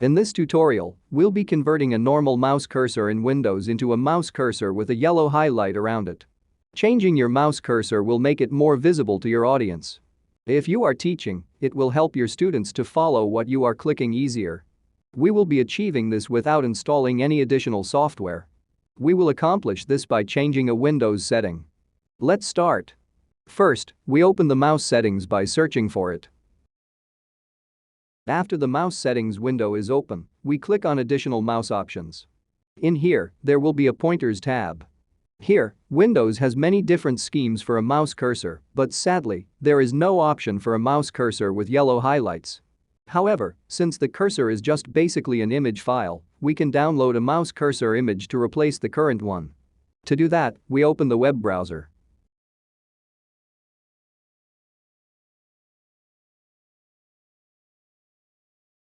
In this tutorial, we'll be converting a normal mouse cursor in Windows into a mouse cursor with a yellow highlight around it. Changing your mouse cursor will make it more visible to your audience. If you are teaching, it will help your students to follow what you are clicking easier. We will be achieving this without installing any additional software. We will accomplish this by changing a Windows setting. Let's start. First, we open the mouse settings by searching for it. After the mouse settings window is open, we click on additional mouse options. In here, there will be a pointers tab. Here, Windows has many different schemes for a mouse cursor, but sadly, there is no option for a mouse cursor with yellow highlights. However, since the cursor is just basically an image file, we can download a mouse cursor image to replace the current one. To do that, we open the web browser.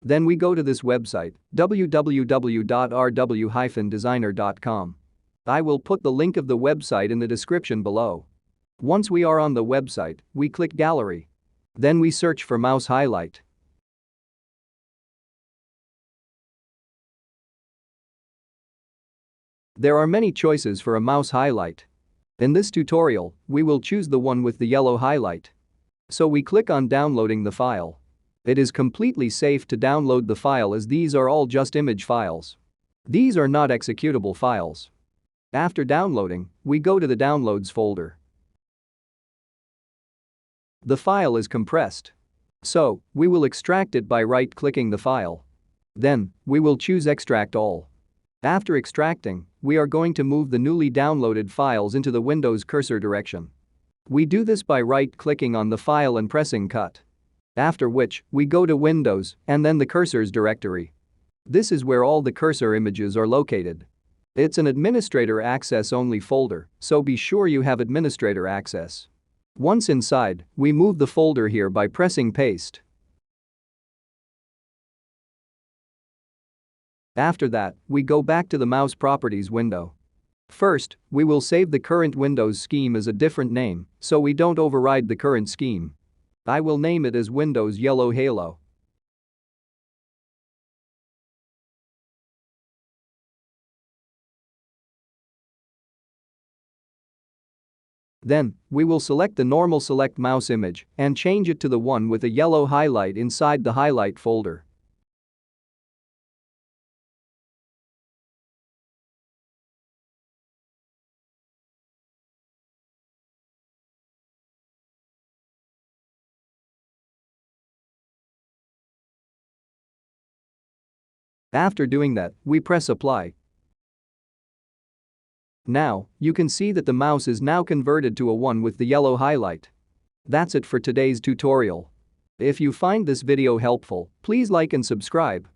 Then we go to this website, www.rw-designer.com. I will put the link of the website in the description below. Once we are on the website, we click Gallery. Then we search for mouse highlight. There are many choices for a mouse highlight. In this tutorial, we will choose the one with the yellow highlight. So we click on downloading the file. It is completely safe to download the file as these are all just image files. These are not executable files. After downloading, we go to the Downloads folder. The file is compressed. So, we will extract it by right-clicking the file. Then, we will choose Extract All. After extracting, we are going to move the newly downloaded files into the Windows cursor direction. We do this by right-clicking on the file and pressing Cut. After which, we go to Windows and then the cursors directory. This is where all the cursor images are located. It's an administrator access only folder, so be sure you have administrator access. Once inside, we move the folder here by pressing Paste. After that, we go back to the mouse properties window. First, we will save the current Windows scheme as a different name, so we don't override the current scheme. I will name it as Windows Yellow Halo. Then, we will select the normal select mouse image and change it to the one with a yellow highlight inside the highlight folder. After doing that, we press Apply. Now, you can see that the mouse is now converted to a one with the yellow highlight. That's it for today's tutorial. If you find this video helpful, please like and subscribe.